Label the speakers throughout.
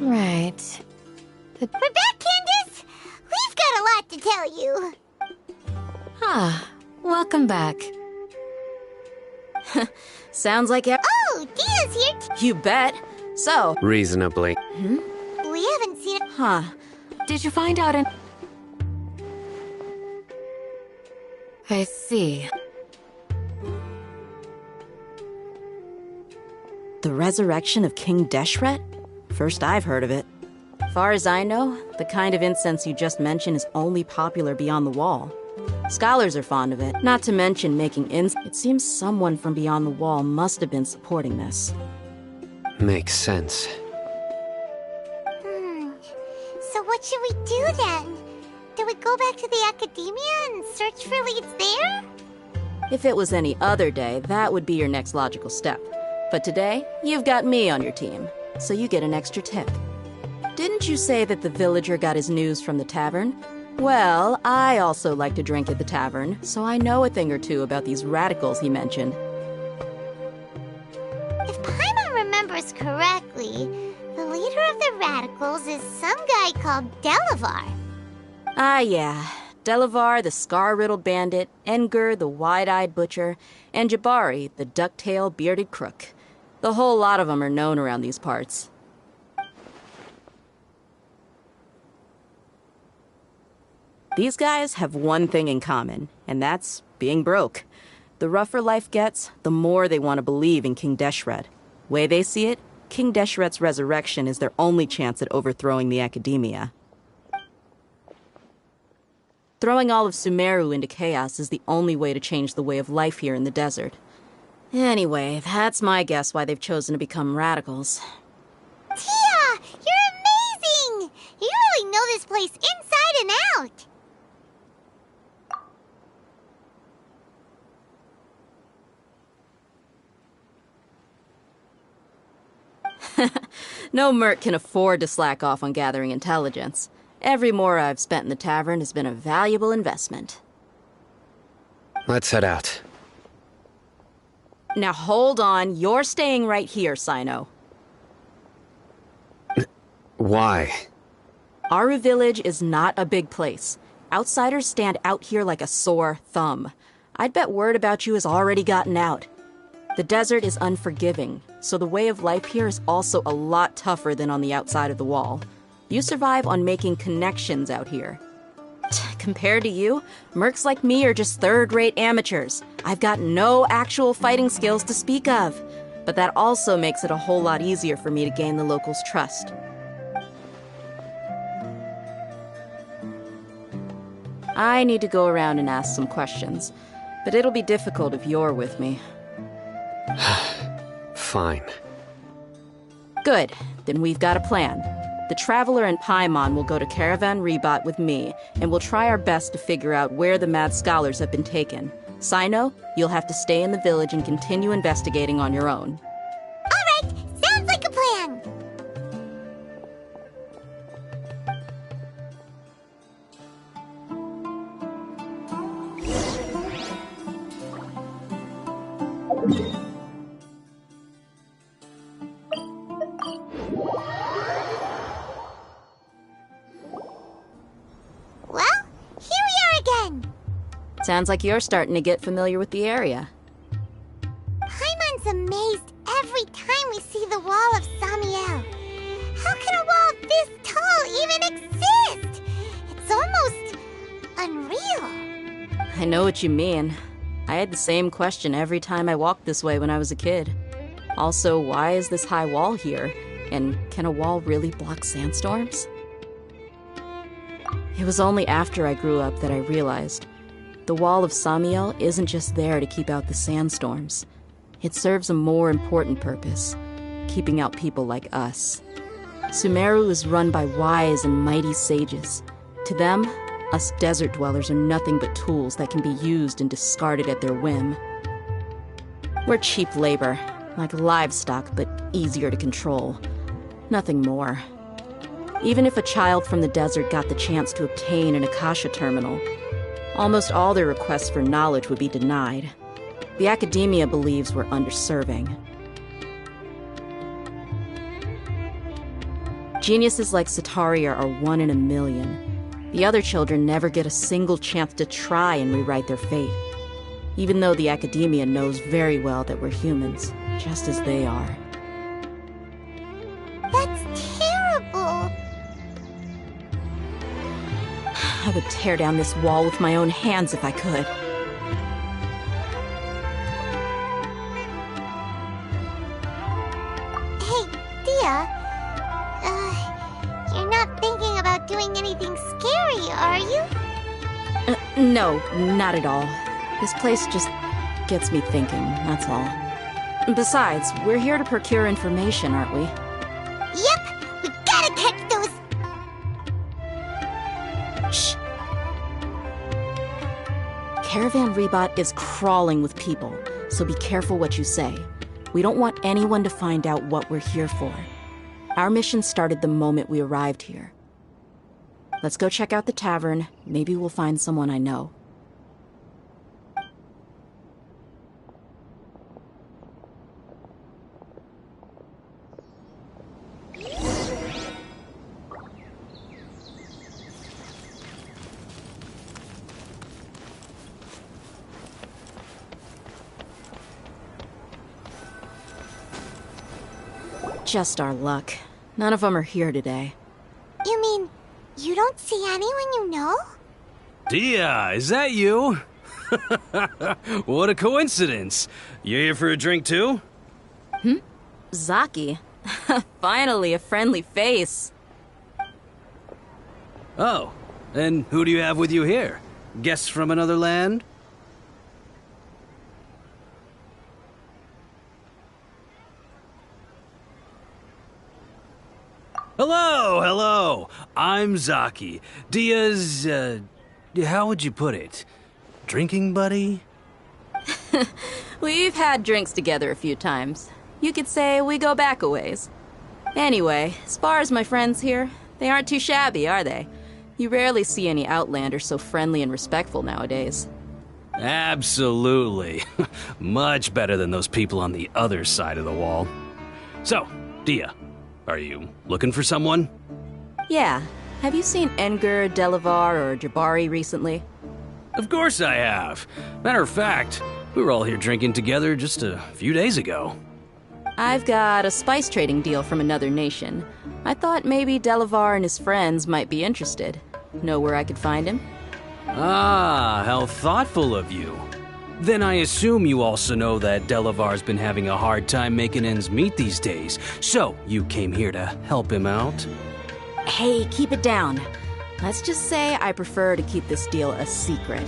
Speaker 1: Right.
Speaker 2: We're back, Candace! We've got a lot to tell you.
Speaker 1: Ah, welcome back.
Speaker 3: Sounds like
Speaker 2: Oh, Dia's here
Speaker 3: You bet. So...
Speaker 4: Reasonably.
Speaker 2: We haven't seen it.
Speaker 3: Huh.
Speaker 1: Did you find out in... I see.
Speaker 3: The resurrection of King Deshret? First I've heard of it. Far as I know, the kind of incense you just mentioned is only popular beyond the wall. Scholars are fond of it, not to mention making incense. It seems someone from beyond the wall must have been supporting this.
Speaker 4: Makes sense.
Speaker 2: So what should we do then? Do we go back to the academia and search for leads there?
Speaker 3: If it was any other day, that would be your next logical step. But today, you've got me on your team, so you get an extra tip. Didn't you say that the villager got his news from the tavern? Well, I also like to drink at the tavern, so I know a thing or two about these radicals he mentioned.
Speaker 2: If Paimon remembers correctly, the leader of the radicals is some guy called Delavar.
Speaker 3: Ah, yeah. Delavar, the scar-riddled bandit, Engur, the wide-eyed butcher, and Jabari, the duck-tailed bearded crook. The whole lot of them are known around these parts. These guys have one thing in common, and that's being broke. The rougher life gets, the more they want to believe in King Deshret. Way they see it, King Deshret's resurrection is their only chance at overthrowing the academia. Throwing all of Sumaru into chaos is the only way to change the way of life here in the desert. Anyway, that's my guess why they've chosen to become radicals.
Speaker 2: Tia! You're amazing! You really know this place inside and out!
Speaker 3: No merc can afford to slack off on gathering intelligence. Every mora I've spent in the tavern has been a valuable investment.
Speaker 4: Let's head out.
Speaker 3: Now hold on, you're staying right here, Sino.
Speaker 4: Why?
Speaker 3: Aru Village is not a big place. Outsiders stand out here like a sore thumb. I'd bet word about you has already gotten out. The desert is unforgiving, so the way of life here is also a lot tougher than on the outside of the wall. You survive on making connections out here. Compared to you, mercs like me are just third-rate amateurs. I've got no actual fighting skills to speak of. But that also makes it a whole lot easier for me to gain the locals' trust. I need to go around and ask some questions, but it'll be difficult if you're with me.
Speaker 4: Fine.
Speaker 3: Good. Then we've got a plan. The Traveler and Paimon will go to Caravan Rebot with me, and we'll try our best to figure out where the mad scholars have been taken. Sino, you'll have to stay in the village and continue investigating on your own.
Speaker 2: All right, sounds like a plan. Well, here we are again.
Speaker 3: Sounds like you're starting to get familiar with the area.
Speaker 2: Paimon's amazed every time we see the wall of Samiel. How can a wall this tall even exist? It's almost unreal.
Speaker 3: I know what you mean. I had the same question every time I walked this way when I was a kid. Also, why is this high wall here? And can a wall really block sandstorms? It was only after I grew up that I realized the wall of Samiel isn't just there to keep out the sandstorms. It serves a more important purpose, keeping out people like us. Sumaru is run by wise and mighty sages. To them, us desert dwellers are nothing but tools that can be used and discarded at their whim. We're cheap labor, like livestock, but easier to control. Nothing more. Even if a child from the desert got the chance to obtain an Akasha terminal, almost all their requests for knowledge would be denied. The academia believes we're underserving. Geniuses like Sataria are one in a million. The other children never get a single chance to try and rewrite their fate. Even though the academia knows very well that we're humans, just as they are.
Speaker 2: That's terrible.
Speaker 3: I would tear down this wall with my own hands if I could.
Speaker 2: Hey, Dia. You're not thinking about doing anything scary, are you?
Speaker 3: No, not at all. This place just gets me thinking, that's all. Besides, we're here to procure information, aren't we?
Speaker 2: Yep, we gotta catch those.
Speaker 3: Shh. Caravan Rebot is crawling with people, so be careful what you say. We don't want anyone to find out what we're here for. Our mission started the moment we arrived here. Let's go check out the tavern. Maybe we'll find someone I know. Just our luck. None of them are here today.
Speaker 2: You mean, you don't see anyone you know?
Speaker 5: Dia, is that you? What a coincidence. You here for a drink too?
Speaker 3: Zaki. Finally, a friendly face.
Speaker 5: Oh, and who do you have with you here? Guests from another land? Hello, hello. I'm Zaki. Dia's, how would you put it? Drinking buddy?
Speaker 3: We've had drinks together a few times. You could say we go back a ways. Anyway, as far as my friends here, they aren't too shabby, are they? You rarely see any Outlanders so friendly and respectful nowadays.
Speaker 5: Absolutely. Much better than those people on the other side of the wall. So, Dia, are you looking for someone?
Speaker 3: Yeah. Have you seen Enger, Delavar, or Jabari recently?
Speaker 5: Of course I have. Matter of fact, we were all here drinking together just a few days ago.
Speaker 3: I've got a spice trading deal from another nation. I thought maybe Delavar and his friends might be interested. Know where I could find him?
Speaker 5: Ah, how thoughtful of you. Then I assume you also know that Delavar's been having a hard time making ends meet these days, so you came here to help him out?
Speaker 3: Hey, keep it down. Let's just say I prefer to keep this deal a secret.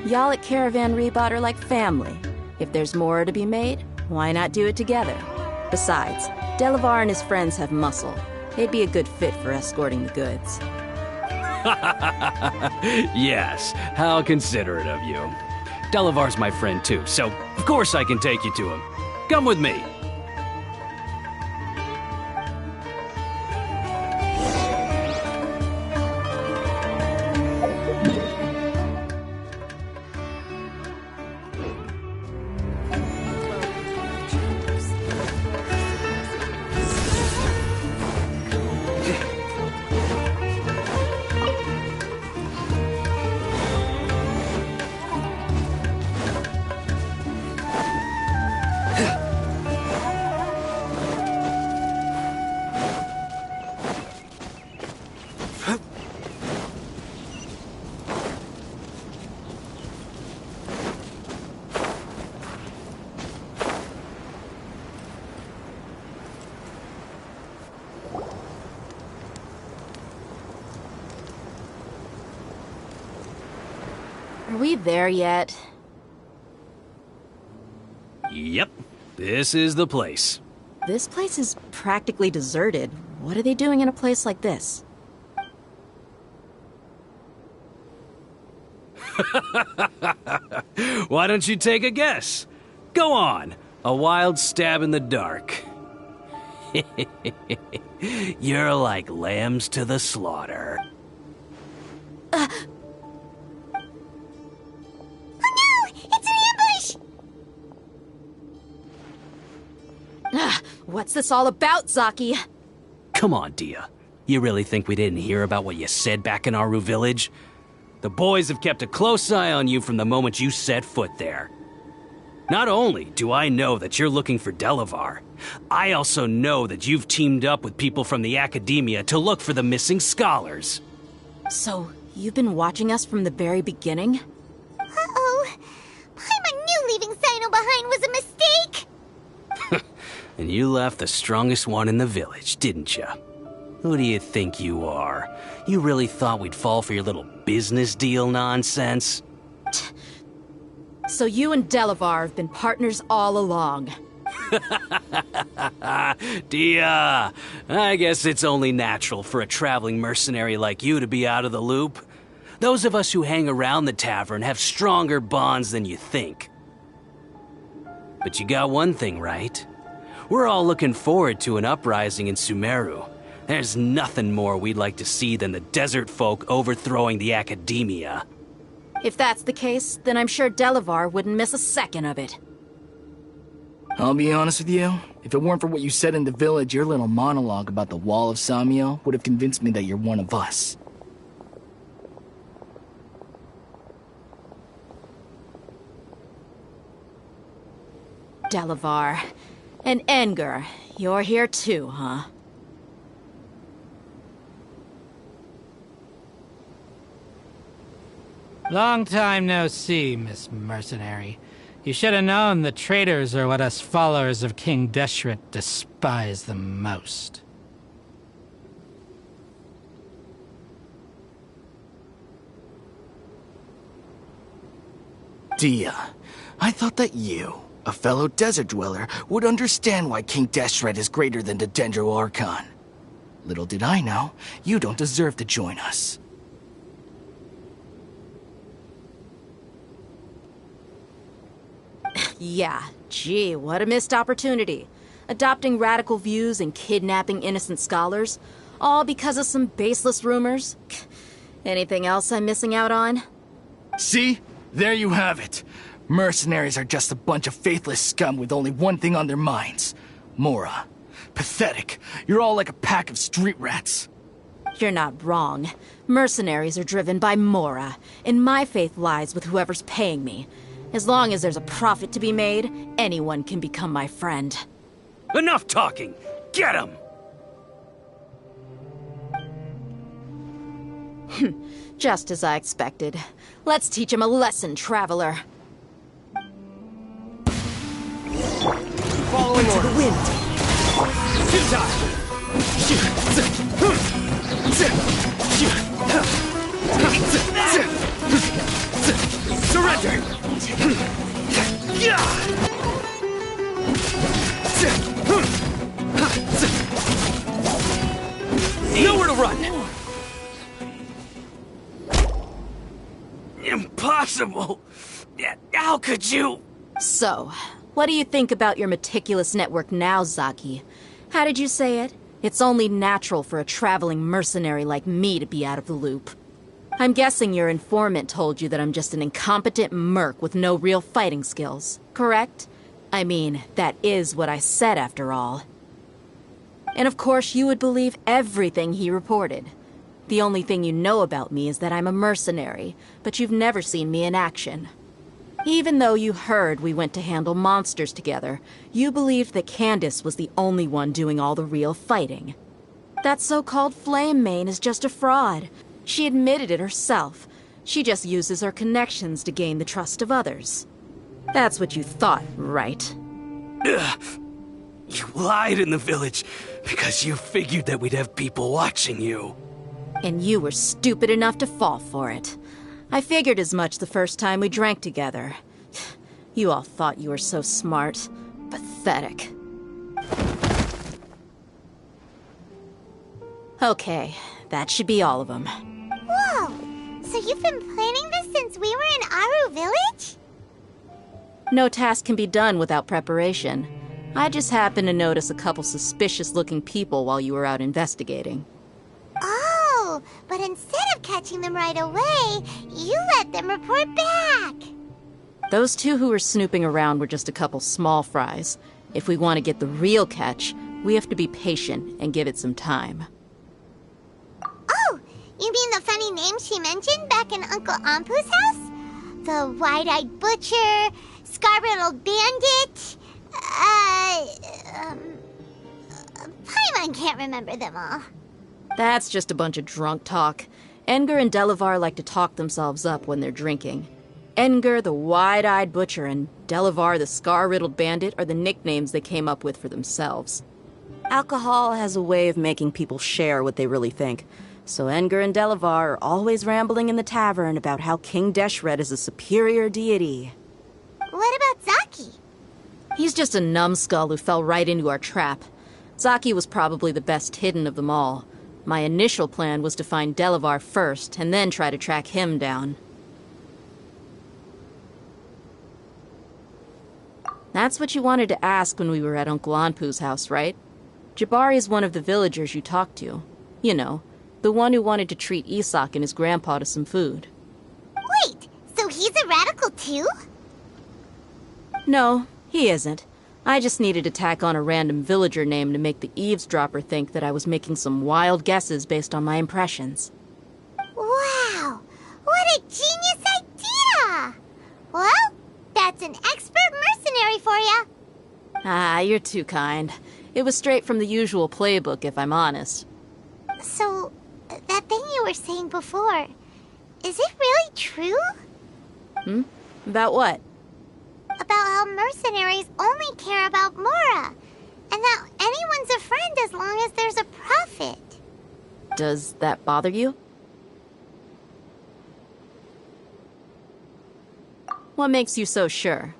Speaker 3: Y'all at Caravan Rebot are like family. If there's more to be made, why not do it together? Besides, Delavar and his friends have muscle. They'd be a good fit for escorting the goods.
Speaker 5: Yes, how considerate of you. Delavar's my friend too, so of course I can take you to him. Come with me.
Speaker 3: Are we there yet?
Speaker 5: Yep, this is the place.
Speaker 3: This place is practically deserted. What are they doing in a place like this?
Speaker 5: Why don't you take a guess? Go on, a wild stab in the dark. You're like lambs to the slaughter.
Speaker 2: Oh no! It's an ambush!
Speaker 3: What's this all about, Zaki?
Speaker 5: Come on, Dia. You really think we didn't hear about what you said back in Aru Village? The boys have kept a close eye on you from the moment you set foot there. Not only do I know that you're looking for Delavar, I also know that you've teamed up with people from the Academia to look for the missing scholars.
Speaker 3: So, you've been watching us from the very beginning?
Speaker 2: Uh-oh. Paimon knew leaving Sino behind was a mistake!
Speaker 5: And you left the strongest one in the village, didn't you? Who do you think you are? You really thought we'd fall for your little business deal nonsense?
Speaker 3: So you and Delavar have been partners all along.
Speaker 5: Dia, I guess it's only natural for a traveling mercenary like you to be out of the loop. Those of us who hang around the tavern have stronger bonds than you think. But you got one thing right. We're all looking forward to an uprising in Sumaru. There's nothing more we'd like to see than the desert folk overthrowing the Academia.
Speaker 3: If that's the case, then I'm sure Delavar wouldn't miss a second of it.
Speaker 6: I'll be honest with you. If it weren't for what you said in the village, your little monologue about the Wall of Samiel would have convinced me that you're one of us.
Speaker 3: Delavar. And Enger, you're here too, huh?
Speaker 7: Long time no see, Miss Mercenary. You should have known the traitors are what us followers of King Deshret despise the most.
Speaker 6: Dia, I thought that you, a fellow desert dweller, would understand why King Deshret is greater than the Dendro Archon. Little did I know, you don't deserve to join us.
Speaker 3: Yeah, gee, what a missed opportunity. Adopting radical views and kidnapping innocent scholars, all because of some baseless rumors. Anything else I'm missing out on?
Speaker 6: See? There you have it. Mercenaries are just a bunch of faithless scum with only one thing on their minds. Mora. Pathetic. You're all like a pack of street rats.
Speaker 3: You're not wrong. Mercenaries are driven by Mora, and my faith lies with whoever's paying me. As long as there's a profit to be made, anyone can become my friend.
Speaker 5: Enough talking! Get him!
Speaker 3: Just as I expected. Let's teach him a lesson, traveler.
Speaker 5: Following
Speaker 3: To the wind.
Speaker 5: Surrender! Nowhere to run! Impossible! How could you?
Speaker 3: So, what do you think about your meticulous network now, Zaki? How did you say it? It's only natural for a traveling mercenary like me to be out of the loop. I'm guessing your informant told you that I'm just an incompetent merc with no real fighting skills, correct? I mean, that is what I said after all. And of course you would believe everything he reported. The only thing you know about me is that I'm a mercenary, but you've never seen me in action. Even though you heard we went to handle monsters together, you believed that Candace was the only one doing all the real fighting. That so-called Flame Mane is just a fraud. She admitted it herself. She just uses her connections to gain the trust of others. That's what you thought, right?
Speaker 5: Ugh. You lied in the village because you figured that we'd have people watching you.
Speaker 3: And you were stupid enough to fall for it. I figured as much the first time we drank together. You all thought you were so smart. Pathetic. Okay, that should be all of them.
Speaker 2: Whoa! So you've been planning this since we were in Aru Village?
Speaker 3: No task can be done without preparation. I just happened to notice a couple suspicious-looking people while you were out investigating.
Speaker 2: Oh, but instead of catching them right away, you let them report back.
Speaker 3: Those two who were snooping around were just a couple small fries. If we want to get the real catch, we have to be patient and give it some time.
Speaker 2: You mean the funny name she mentioned back in Uncle Ampu's house? The wide-eyed butcher, scar-riddled bandit, Paimon can't remember them all.
Speaker 3: That's just a bunch of drunk talk. Edgar and Delavar like to talk themselves up when they're drinking. Edgar, the wide-eyed butcher, and Delavar, the scar-riddled bandit, are the nicknames they came up with for themselves. Alcohol has a way of making people share what they really think. So Edgar and Delavar are always rambling in the tavern about how King Deshret is a superior deity.
Speaker 2: What about Zaki?
Speaker 3: He's just a numbskull who fell right into our trap. Zaki was probably the best hidden of them all. My initial plan was to find Delavar first, and then try to track him down. That's what you wanted to ask when we were at Uncle Anpu's house, right? Jabari is one of the villagers you talked to. You know, the one who wanted to treat Isak and his grandpa to some food.
Speaker 2: Wait, so he's a radical too?
Speaker 3: No, he isn't. I just needed to tack on a random villager name to make the eavesdropper think that I was making some wild guesses based on my impressions.
Speaker 2: Wow, what a genius idea! Well, that's an expert mercenary for you.
Speaker 3: Ah, you're too kind. It was straight from the usual playbook, if I'm honest.
Speaker 2: So, that thing you were saying before, is it really true?
Speaker 3: About what?
Speaker 2: About how mercenaries only care about Mora, and that anyone's a friend as long as there's a profit.
Speaker 3: Does that bother you? What makes you so sure?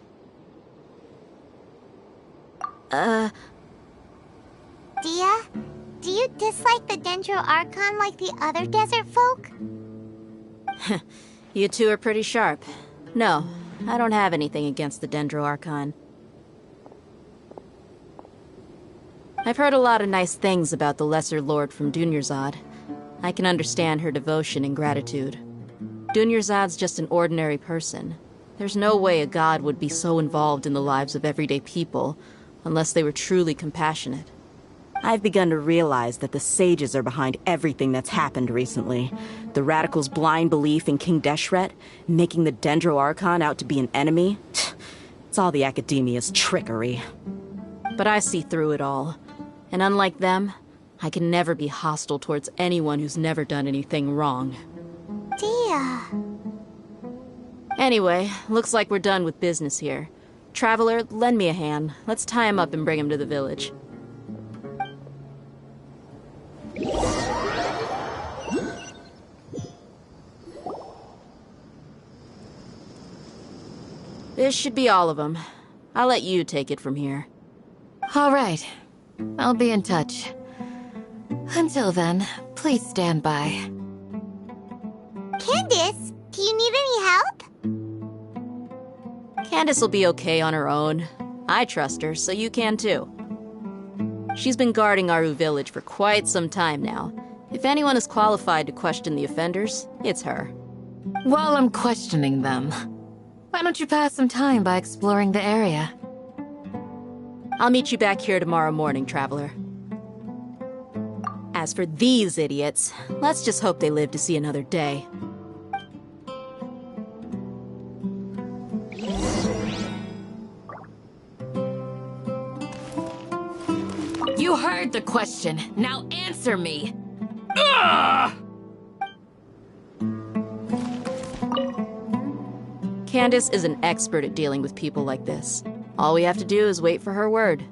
Speaker 2: Dia, do you dislike the Dendro Archon like the other desert folk?
Speaker 3: You two are pretty sharp. No, I don't have anything against the Dendro Archon. I've heard a lot of nice things about the Lesser Lord from Dunyarzad. I can understand her devotion and gratitude. Dunyarzad's just an ordinary person. There's no way a god would be so involved in the lives of everyday people, unless they were truly compassionate.
Speaker 8: I've begun to realize that the sages are behind everything that's happened recently. The radicals' blind belief in King Deshret, making the Dendro Archon out to be an enemy. It's all the academia's trickery.
Speaker 3: But I see through it all. And unlike them, I can never be hostile towards anyone who's never done anything wrong.
Speaker 2: Dia.
Speaker 3: Anyway, looks like we're done with business here. Traveler, lend me a hand. Let's tie him up and bring him to the village. This should be all of them. I'll let you take it from here.
Speaker 1: All right. I'll be in touch. Until then, please stand by.
Speaker 2: Candace, do you need any help?
Speaker 3: Candace will be okay on her own. I trust her, so you can too. She's been guarding Aru village for quite some time now. If anyone is qualified to question the offenders, it's her.
Speaker 1: While I'm questioning them, why don't you pass some time by exploring the area?
Speaker 3: I'll meet you back here tomorrow morning, Traveler. As for these idiots, let's just hope they live to see another day.
Speaker 1: You heard the question. Now answer me.
Speaker 3: Candace is an expert at dealing with people like this. All we have to do is wait for her word.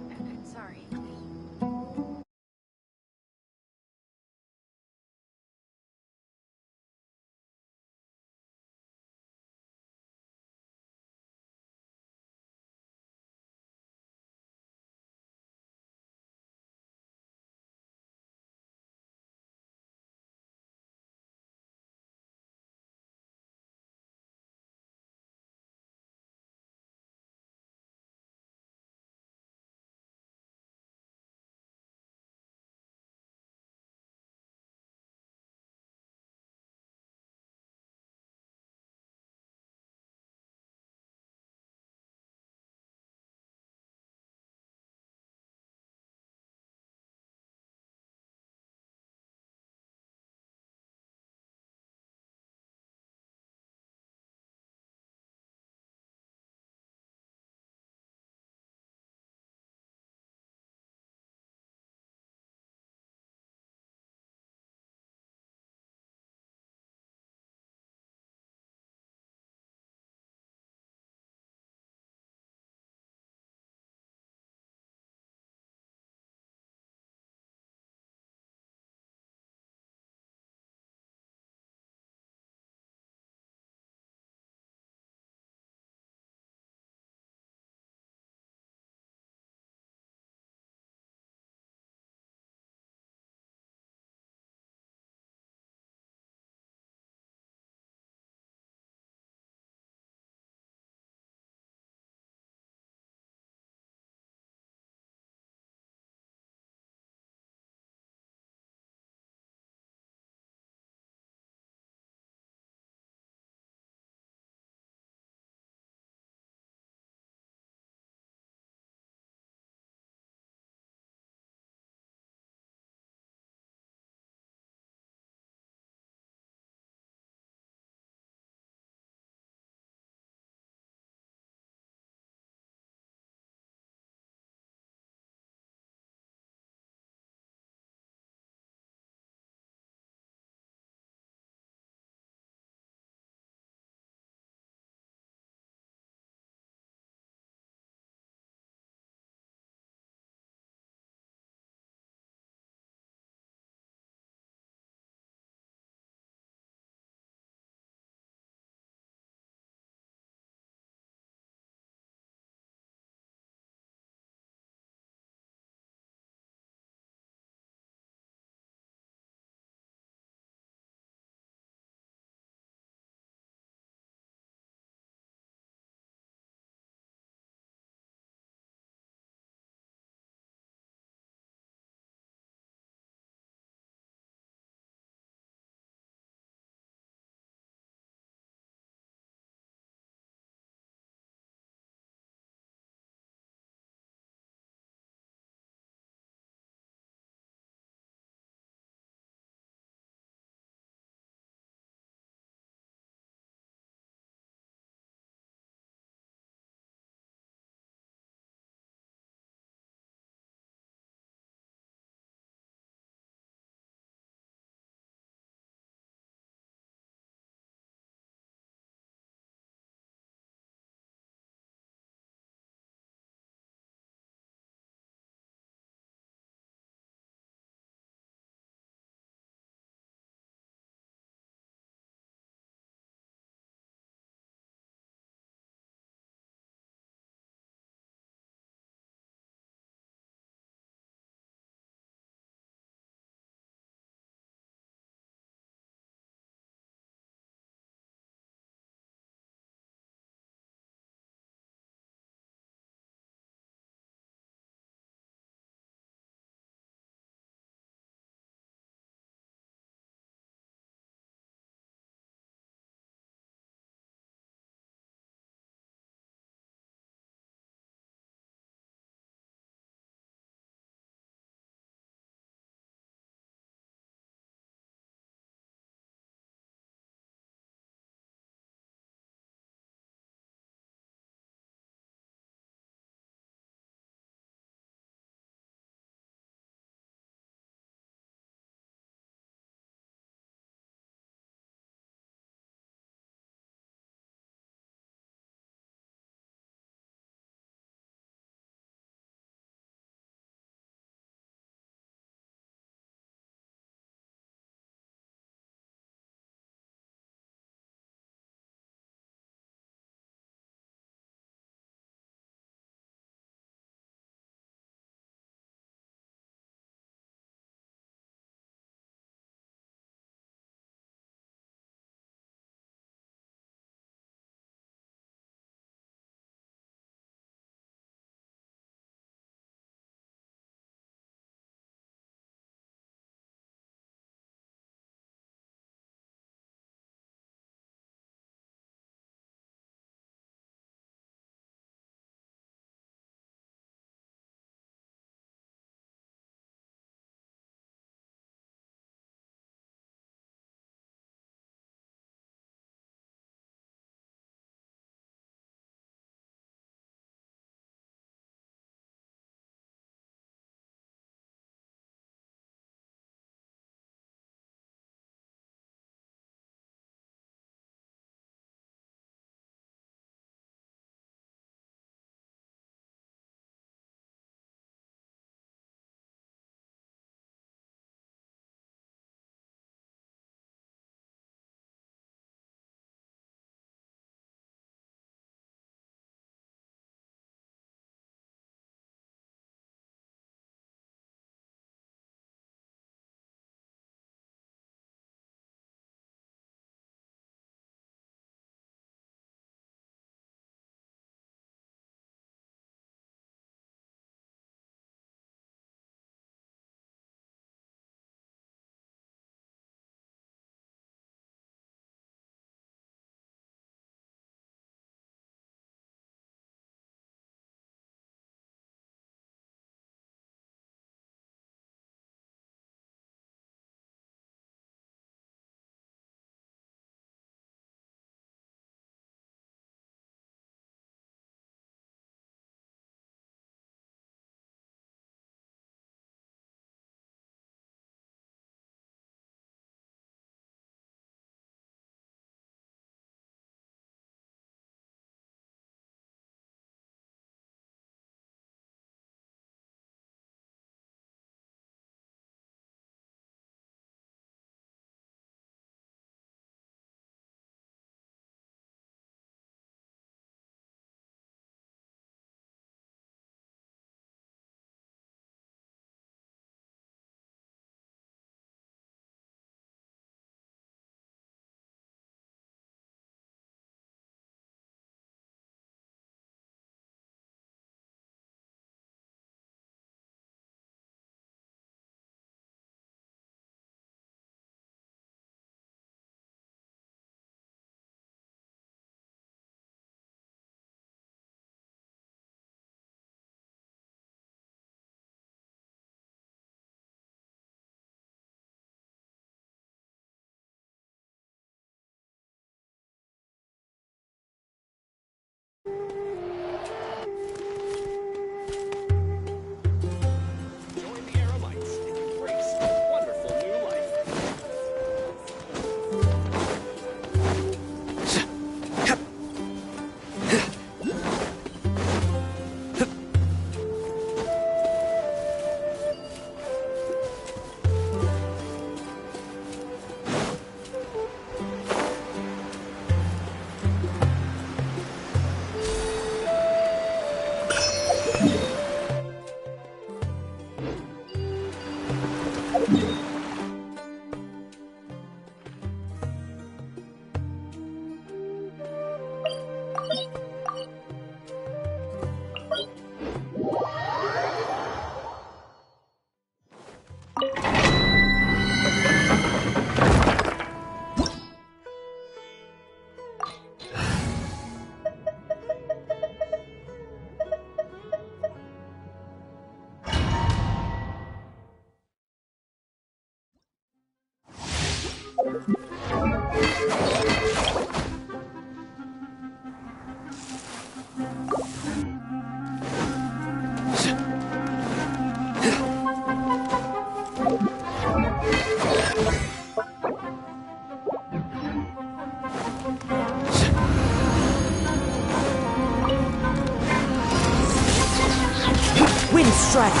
Speaker 8: Wind strike!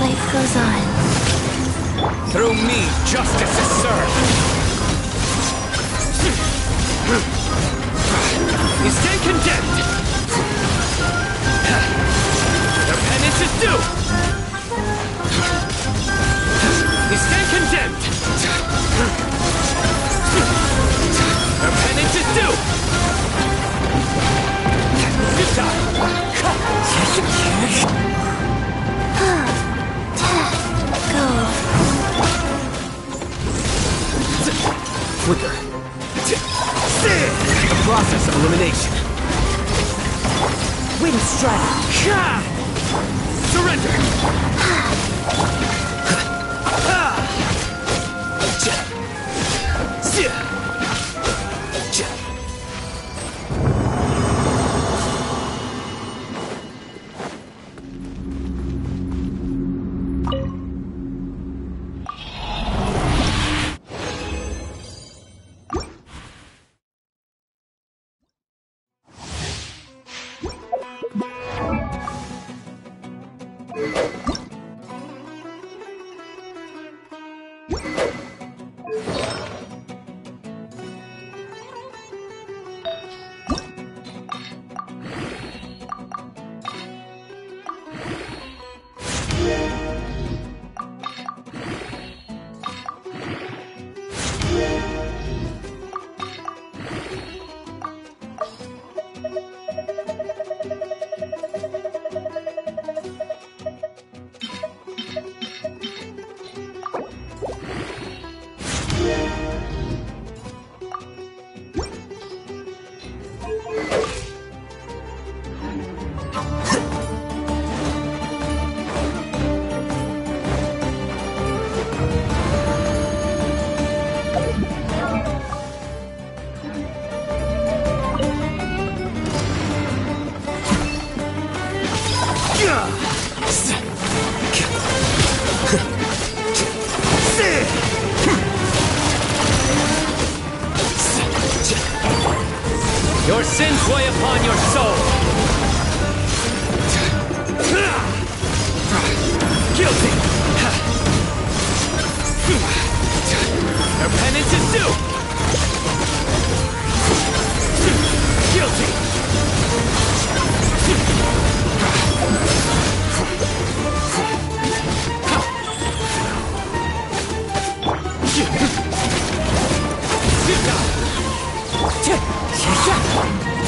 Speaker 2: Life goes on.
Speaker 6: Through me, justice is served. You stand condemned. Their penance is due. You stand condemned. Their penance is due. Good time.
Speaker 2: Go.
Speaker 6: Flicker. The process of elimination.
Speaker 8: Wind strike!
Speaker 6: Surrender. Your sins weigh upon your soul. Guilty. Their penance is due. Guilty.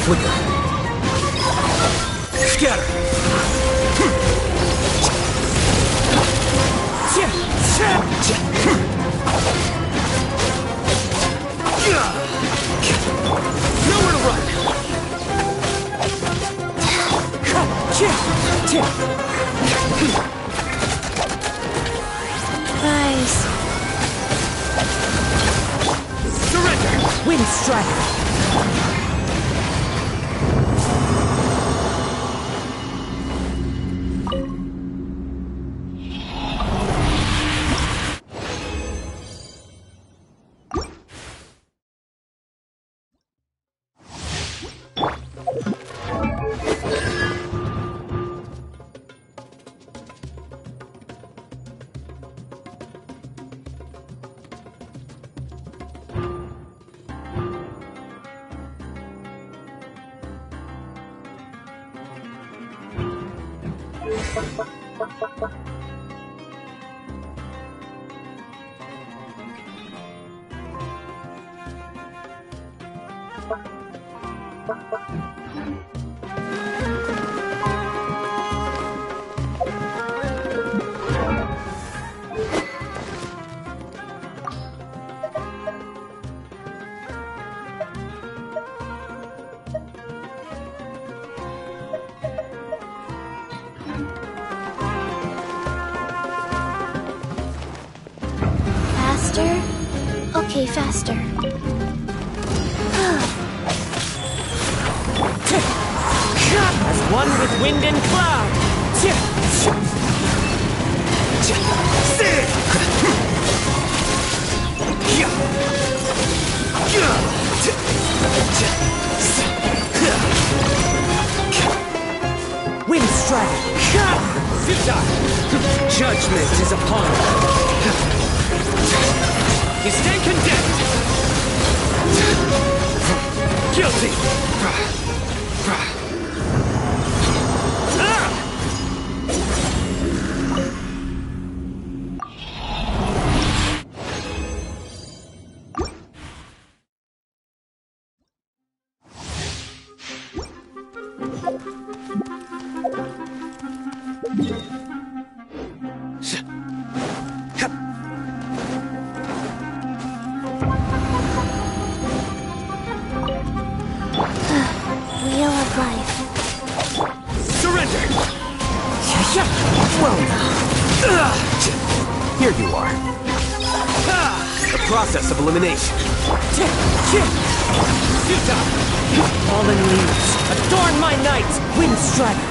Speaker 6: Flicker. Scatter. Nowhere to run.
Speaker 2: Rise.
Speaker 6: Surrender.
Speaker 8: Wind strike!
Speaker 2: Faster? Okay, faster.
Speaker 8: As one with wind and cloud! Wind strike!
Speaker 5: Judgment is upon you. You stand condemned. Guilty.
Speaker 2: Wheel of life.
Speaker 5: Surrender!
Speaker 9: Well now. Here you are. The process of elimination. Fallen leaves, adorn my night, wind strider.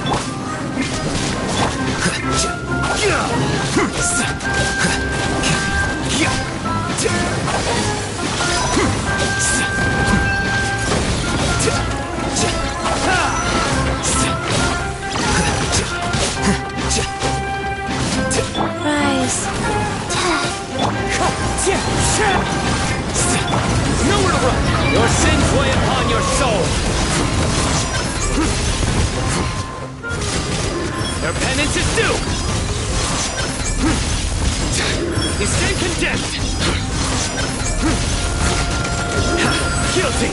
Speaker 2: Rise.
Speaker 5: Nowhere to run! Your sins weigh upon your soul! Your penance is due! You stand condemned! Guilty!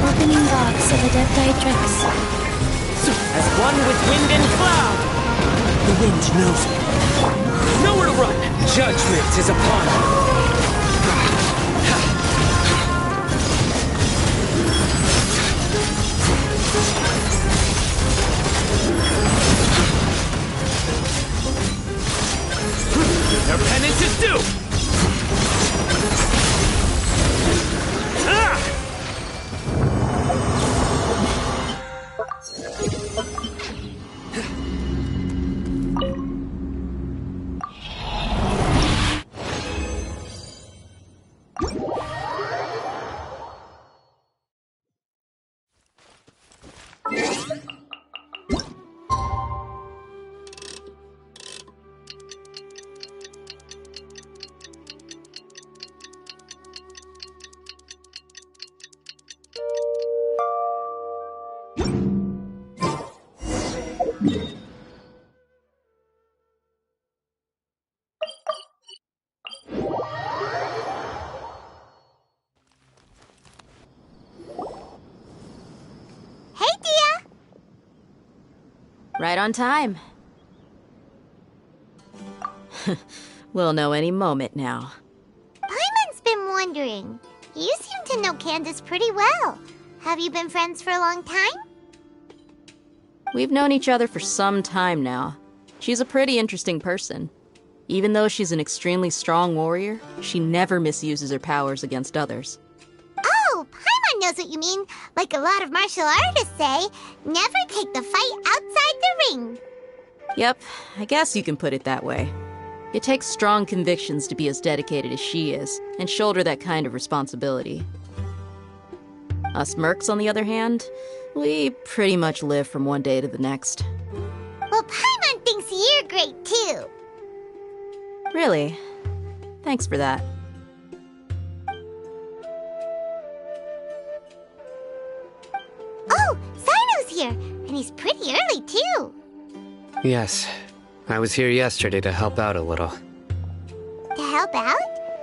Speaker 2: Opening box of Adeptitrix.
Speaker 9: As one with wind and cloud. The wind knows me.
Speaker 5: Nowhere to run! Judgment is upon you. Your penance is due!
Speaker 3: Right on time. We'll know any moment now.
Speaker 2: Paimon's been wondering. You seem to know Candace pretty well. Have you been friends for a long time?
Speaker 3: We've known each other for some time now. She's a pretty interesting person. Even though she's an extremely strong warrior, she never misuses her powers against others.
Speaker 2: Oh, Paimon knows what you mean. Like a lot of martial artists say, never take the fight outside the ring.
Speaker 3: Yep, I guess you can put it that way. It takes strong convictions to be as dedicated as she is, and shoulder that kind of responsibility. Us mercs, on the other hand, we pretty much live from one day to the next.
Speaker 2: Well, Paimon thinks you're great too.
Speaker 3: Really? Thanks for that.
Speaker 2: Oh, Sino's here, and he's pretty early too.
Speaker 4: Yes. I was here yesterday to help out a little.
Speaker 2: To help out?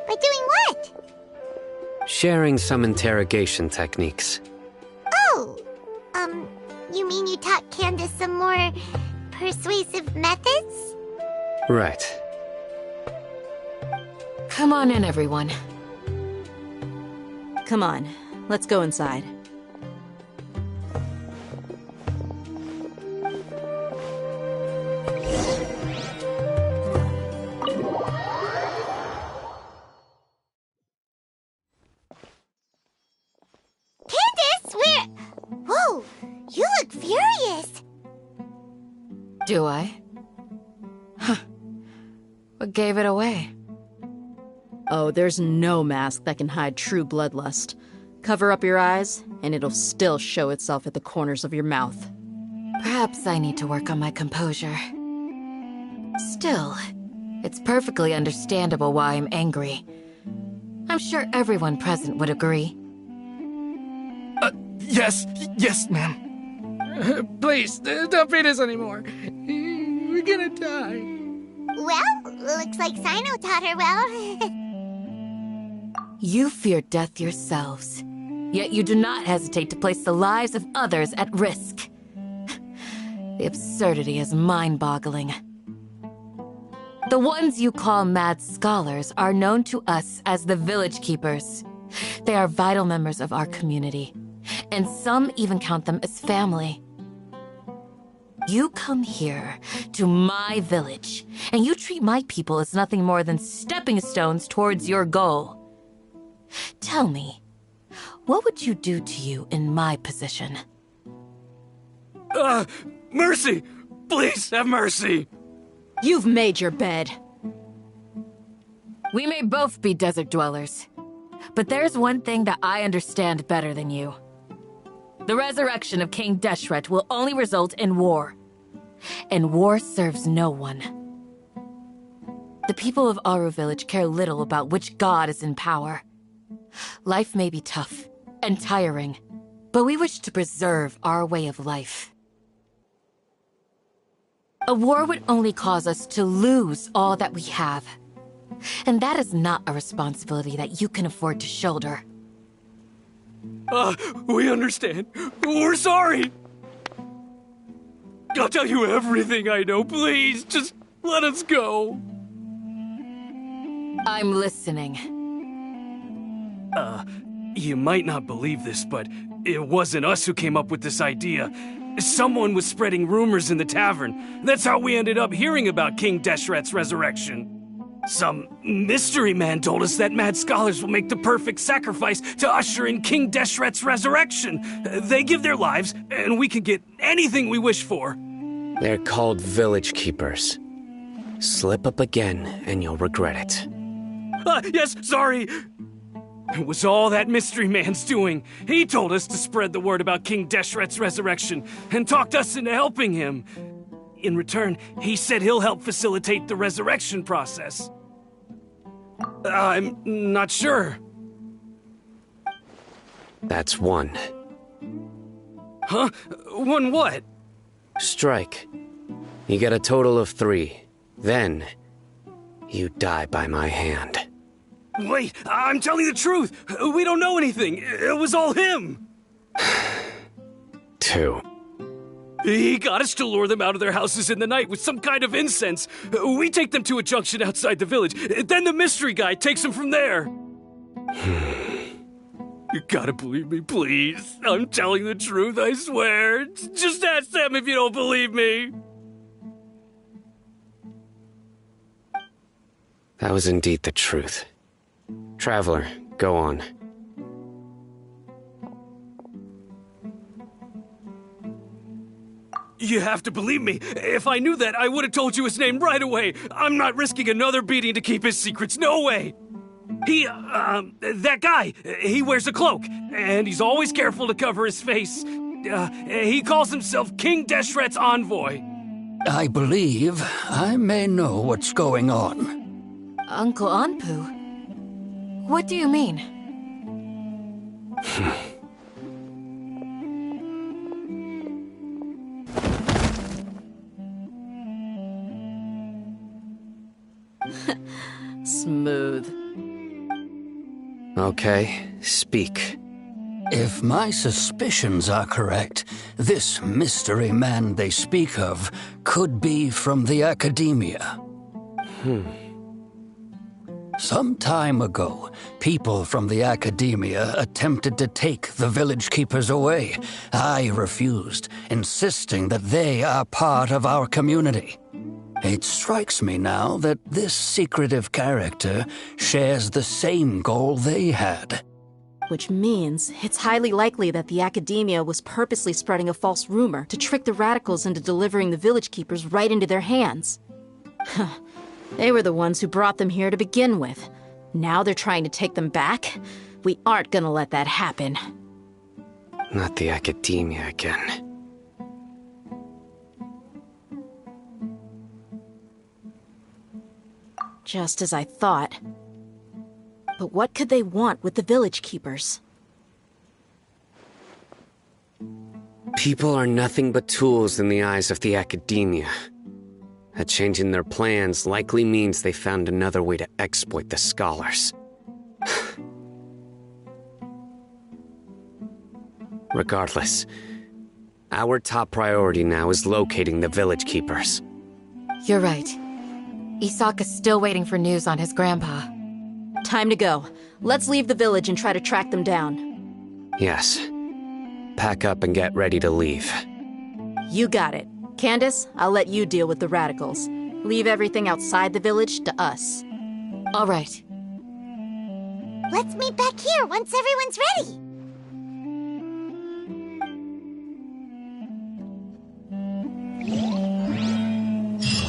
Speaker 2: By doing what?
Speaker 4: Sharing some interrogation techniques.
Speaker 2: Oh, you mean you taught Candace some more persuasive methods?
Speaker 4: Right.
Speaker 1: Come on in, everyone.
Speaker 3: Come on, let's go inside.
Speaker 2: Candace, Whoa, you look furious.
Speaker 1: Do I? Huh. What gave it away?
Speaker 3: Oh, there's no mask that can hide true bloodlust. Cover up your eyes, and it'll still show itself at the corners of your mouth.
Speaker 1: Perhaps I need to work on my composure. Still, it's perfectly understandable why I'm angry. I'm sure everyone present would agree.
Speaker 6: Yes, ma'am.
Speaker 7: Please, don't beat us anymore. We're gonna die.
Speaker 2: Well, looks like Sino taught her well.
Speaker 1: You fear death yourselves, yet you do not hesitate to place the lives of others at risk. The absurdity is mind-boggling. The ones you call mad scholars are known to us as the Village Keepers. They are vital members of our community, and some even count them as family. You come here to my village, and you treat my people as nothing more than stepping stones towards your goal. Tell me, what would you do to you in my position?
Speaker 5: Mercy! Please have mercy!
Speaker 3: You've made your bed.
Speaker 1: We may both be desert dwellers, but there's one thing that I understand better than you. The resurrection of King Deshret will only result in war, and war serves no one. The people of Aru Village care little about which god is in power. Life may be tough and tiring, but we wish to preserve our way of life. A war would only cause us to lose all that we have, and that is not a responsibility that you can afford to shoulder.
Speaker 5: We understand. We're sorry! I'll tell you everything I know, please. Just let us go.
Speaker 1: I'm listening.
Speaker 5: You might not believe this, but it wasn't us who came up with this idea. Someone was spreading rumors in the tavern. That's how we ended up hearing about King Deshret's resurrection. Some mystery man told us that mad scholars will make the perfect sacrifice to usher in King Deshret's resurrection. They give their lives, and we can get anything we wish for.
Speaker 4: They're called Village Keepers. Slip up again, and you'll regret it.
Speaker 5: Yes, sorry. It was all that mystery man's doing. He told us to spread the word about King Deshret's resurrection, and talked us into helping him. In return, he said he'll help facilitate the resurrection process. I'm not sure.
Speaker 4: That's one.
Speaker 5: Huh? One what?
Speaker 4: Strike. You get a total of 3. Then, you die by my hand.
Speaker 5: Wait, I'm telling the truth. We don't know anything. It was all him.
Speaker 4: 2.
Speaker 5: He got us to lure them out of their houses in the night with some kind of incense. We take them to a junction outside the village. Then the mystery guy takes them from there. You gotta believe me, please. I'm telling the truth, I swear. Just ask them if you don't believe me.
Speaker 4: That was indeed the truth. Traveler, go on.
Speaker 5: You have to believe me. If I knew that, I would have told you his name right away. I'm not risking another beating to keep his secrets. No way. That guy, he wears a cloak, and he's always careful to cover his face. He calls himself King Deshret's envoy.
Speaker 10: I believe I may know what's going on.
Speaker 1: Uncle Anpu? What do you mean?
Speaker 3: Smooth.
Speaker 4: Okay, speak.
Speaker 10: If my suspicions are correct, this mystery man they speak of could be from the Academia. Some time ago, people from the Academia attempted to take the village keepers away. I refused, insisting that they are part of our community. It strikes me now that this secretive character shares the same goal they had.
Speaker 3: Which means it's highly likely that the Academia was purposely spreading a false rumor to trick the radicals into delivering the village keepers right into their hands. They were the ones who brought them here to begin with. Now they're trying to take them back? We aren't gonna let that happen.
Speaker 4: Not the Academia again.
Speaker 3: Just as I thought. But what could they want with the village keepers?
Speaker 4: People are nothing but tools in the eyes of the Academia. A change in their plans likely means they found another way to exploit the scholars. Regardless, our top priority now is locating the village keepers.
Speaker 1: You're right. Isaka's still waiting for news on his grandpa.
Speaker 3: Time to go. Let's leave the village and try to track them down.
Speaker 4: Yes. Pack up and get ready to leave.
Speaker 3: You got it. Candace, I'll let you deal with the radicals. Leave everything outside the village to us.
Speaker 1: All right.
Speaker 2: Let's meet back here once everyone's ready.